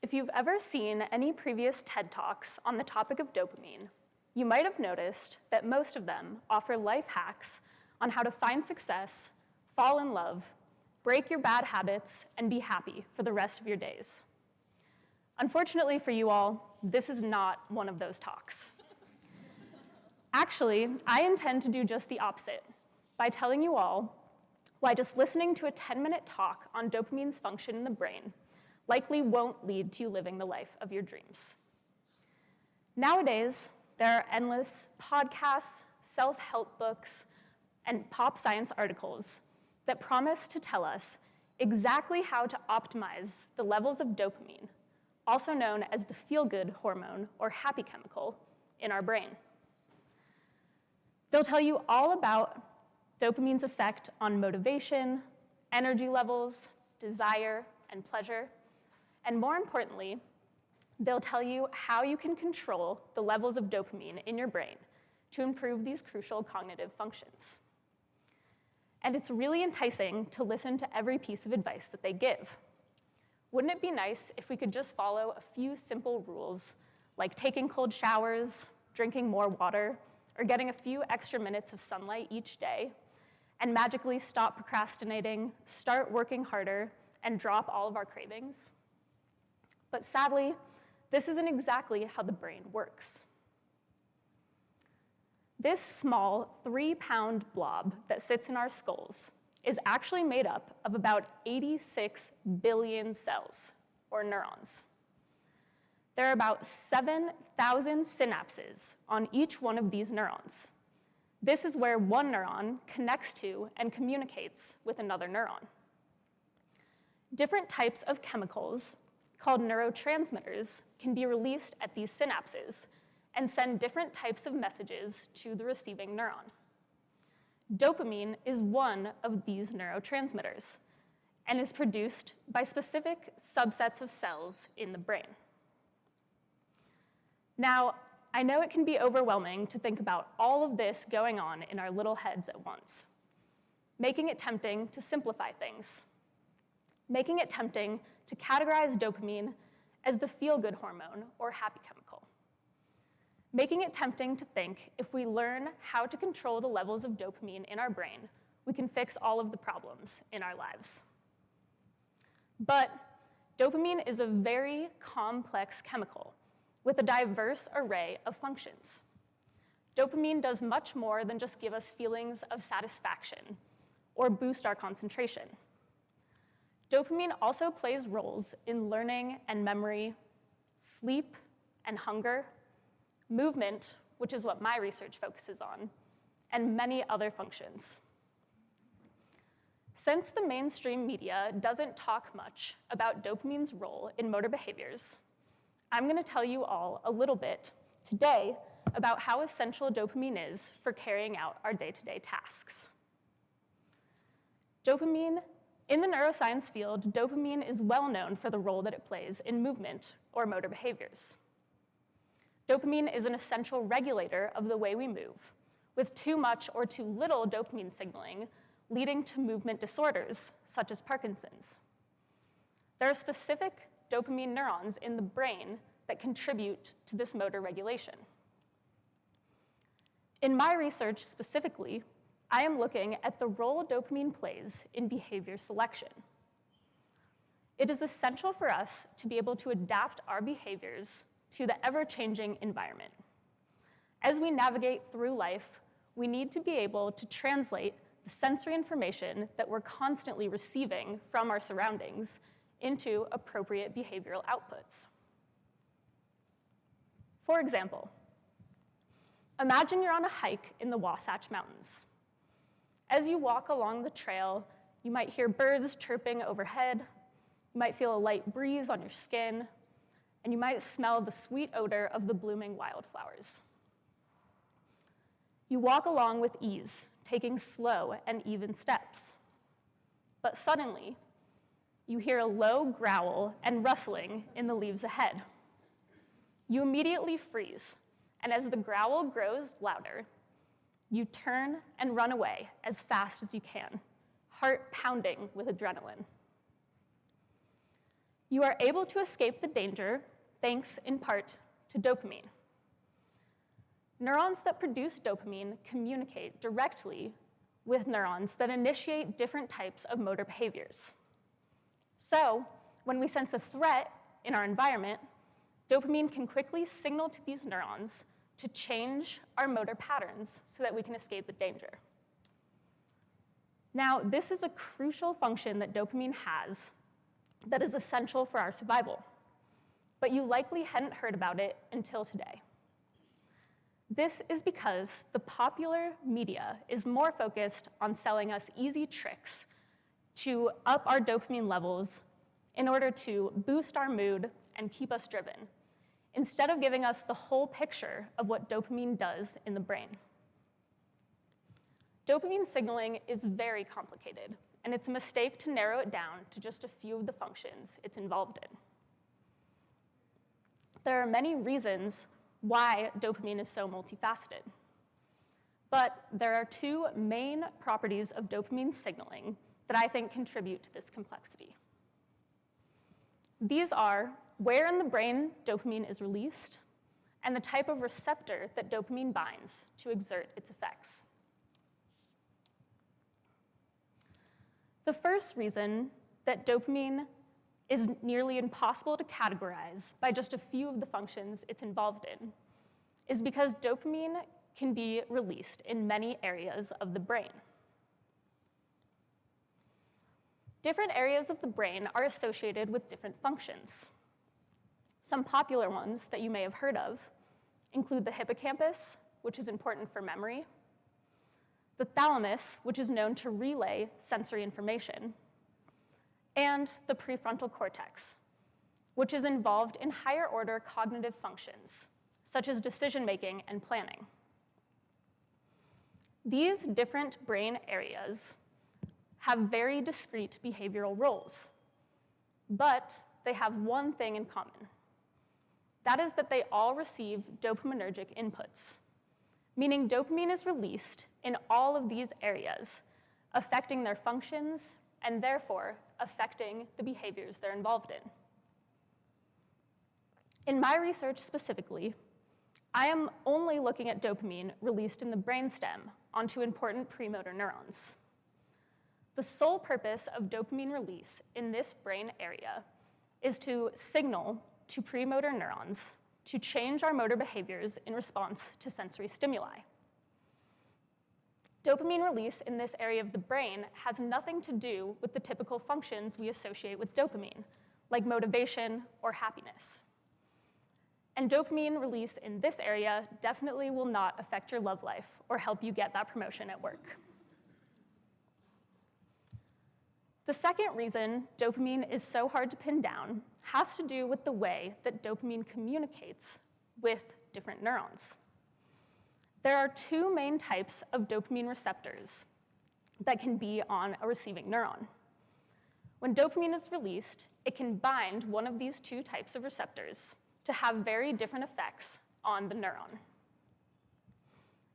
If you've ever seen any previous TED Talks on the topic of dopamine, you might have noticed that most of them offer life hacks on how to find success, fall in love, break your bad habits, and be happy for the rest of your days. Unfortunately for you all, this is not one of those talks. Actually, I intend to do just the opposite by telling you all why just listening to a 10-minute talk on dopamine's function in the brain likely won't lead to you living the life of your dreams. Nowadays, there are endless podcasts, self-help books, and pop science articles that promise to tell us exactly how to optimize the levels of dopamine, also known as the feel-good hormone or happy chemical, in our brain. They'll tell you all about dopamine's effect on motivation, energy levels, desire, and pleasure. And more importantly, they'll tell you how you can control the levels of dopamine in your brain to improve these crucial cognitive functions. And it's really enticing to listen to every piece of advice that they give. Wouldn't it be nice if we could just follow a few simple rules, like taking cold showers, drinking more water, or getting a few extra minutes of sunlight each day, and magically stop procrastinating, start working harder, and drop all of our cravings? But sadly, this isn't exactly how the brain works. This small 3-pound blob that sits in our skulls is actually made up of about 86 billion cells, or neurons. There are about 7,000 synapses on each one of these neurons. This is where one neuron connects to and communicates with another neuron. Different types of chemicals, called neurotransmitters, can be released at these synapses and send different types of messages to the receiving neuron. Dopamine is one of these neurotransmitters and is produced by specific subsets of cells in the brain. Now, I know it can be overwhelming to think about all of this going on in our little heads at once, making it tempting to simplify things, making it tempting to categorize dopamine as the feel-good hormone or happy chemical, making it tempting to think if we learn how to control the levels of dopamine in our brain, we can fix all of the problems in our lives. But dopamine is a very complex chemical with a diverse array of functions. Dopamine does much more than just give us feelings of satisfaction or boost our concentration. Dopamine also plays roles in learning and memory, sleep and hunger, movement, which is what my research focuses on, and many other functions. Since the mainstream media doesn't talk much about dopamine's role in motor behaviors, I'm going to tell you all a little bit today about how essential dopamine is for carrying out our day-to-day tasks. In the neuroscience field, dopamine is well known for the role that it plays in movement or motor behaviors. Dopamine is an essential regulator of the way we move, with too much or too little dopamine signaling leading to movement disorders, such as Parkinson's. There are specific dopamine neurons in the brain that contribute to this motor regulation. In my research specifically, I am looking at the role dopamine plays in behavior selection. It is essential for us to be able to adapt our behaviors to the ever-changing environment. As we navigate through life, we need to be able to translate the sensory information that we're constantly receiving from our surroundings into appropriate behavioral outputs. For example, imagine you're on a hike in the Wasatch Mountains. As you walk along the trail, you might hear birds chirping overhead, you might feel a light breeze on your skin, and you might smell the sweet odor of the blooming wildflowers. You walk along with ease, taking slow and even steps. But suddenly, you hear a low growl and rustling in the leaves ahead. You immediately freeze, and as the growl grows louder, you turn and run away as fast as you can, heart pounding with adrenaline. You are able to escape the danger thanks in part to dopamine. Neurons that produce dopamine communicate directly with neurons that initiate different types of motor behaviors. So, when we sense a threat in our environment, dopamine can quickly signal to these neurons to change our motor patterns so that we can escape the danger. Now, this is a crucial function that dopamine has that is essential for our survival, but you likely hadn't heard about it until today. This is because the popular media is more focused on selling us easy tricks to up our dopamine levels in order to boost our mood and keep us driven, instead of giving us the whole picture of what dopamine does in the brain. Dopamine signaling is very complicated, and it's a mistake to narrow it down to just a few of the functions it's involved in. There are many reasons why dopamine is so multifaceted, but there are two main properties of dopamine signaling that I think contribute to this complexity. These are where in the brain dopamine is released and the type of receptor that dopamine binds to exert its effects. The first reason that dopamine is nearly impossible to categorize by just a few of the functions it's involved in is because dopamine can be released in many areas of the brain. Different areas of the brain are associated with different functions. Some popular ones that you may have heard of include the hippocampus, which is important for memory, the thalamus, which is known to relay sensory information, and the prefrontal cortex, which is involved in higher order cognitive functions, such as decision-making and planning. These different brain areas have very discrete behavioral roles, but they have one thing in common. That is that they all receive dopaminergic inputs, meaning dopamine is released in all of these areas, affecting their functions and therefore affecting the behaviors they're involved in. In my research specifically, I am only looking at dopamine released in the brainstem onto important premotor neurons. The sole purpose of dopamine release in this brain area is to signal to premotor neurons to change our motor behaviors in response to sensory stimuli. Dopamine release in this area of the brain has nothing to do with the typical functions we associate with dopamine, like motivation or happiness. And dopamine release in this area definitely will not affect your love life or help you get that promotion at work. The second reason dopamine is so hard to pin down has to do with the way that dopamine communicates with different neurons. There are two main types of dopamine receptors that can be on a receiving neuron. When dopamine is released, it can bind one of these two types of receptors to have very different effects on the neuron.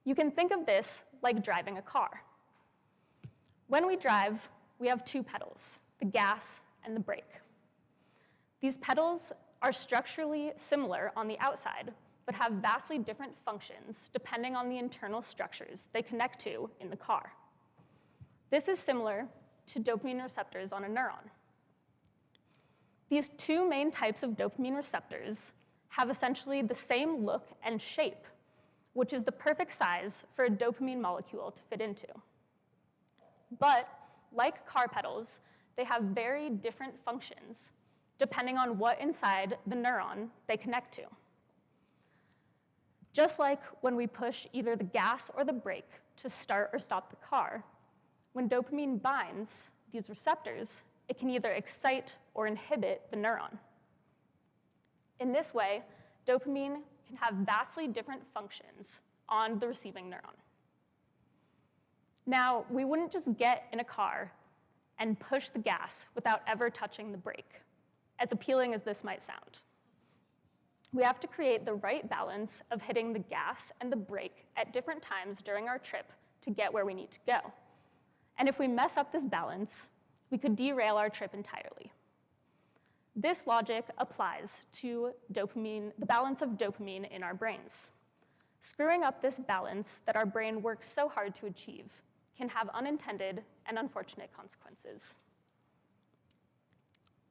You can think of this like driving a car. When we drive, we have two pedals, the gas and the brake. These pedals are structurally similar on the outside, but have vastly different functions depending on the internal structures they connect to in the car. This is similar to dopamine receptors on a neuron. These two main types of dopamine receptors have essentially the same look and shape, which is the perfect size for a dopamine molecule to fit into. But like car pedals, they have very different functions depending on what inside the neuron they connect to. Just like when we push either the gas or the brake to start or stop the car, when dopamine binds these receptors, it can either excite or inhibit the neuron. In this way, dopamine can have vastly different functions on the receiving neuron. Now, we wouldn't just get in a car and push the gas without ever touching the brake, as appealing as this might sound. We have to create the right balance of hitting the gas and the brake at different times during our trip to get where we need to go. And if we mess up this balance, we could derail our trip entirely. This logic applies to dopamine, the balance of dopamine in our brains. Screwing up this balance that our brain works so hard to achieve can have unintended and unfortunate consequences.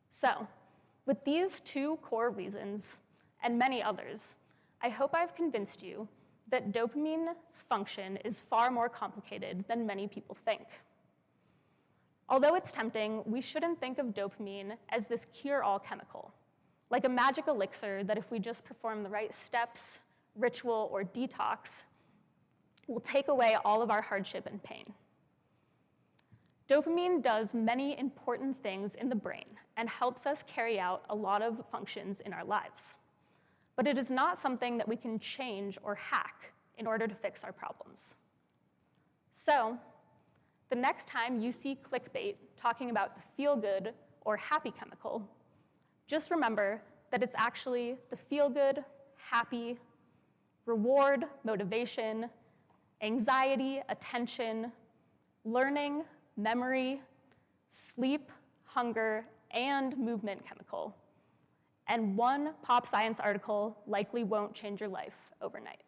So, with these two core reasons, and many others, I hope I've convinced you that dopamine's function is far more complicated than many people think. Although it's tempting, we shouldn't think of dopamine as this cure-all chemical, like a magic elixir that if we just perform the right steps, ritual, or detox, will take away all of our hardship and pain. Dopamine does many important things in the brain and helps us carry out a lot of functions in our lives. But it is not something that we can change or hack in order to fix our problems. So, the next time you see clickbait talking about the feel-good or happy chemical, just remember that it's actually the feel-good, happy, reward, motivation, anxiety, attention, learning, memory, sleep, hunger, and movement chemical. And one pop science article likely won't change your life overnight.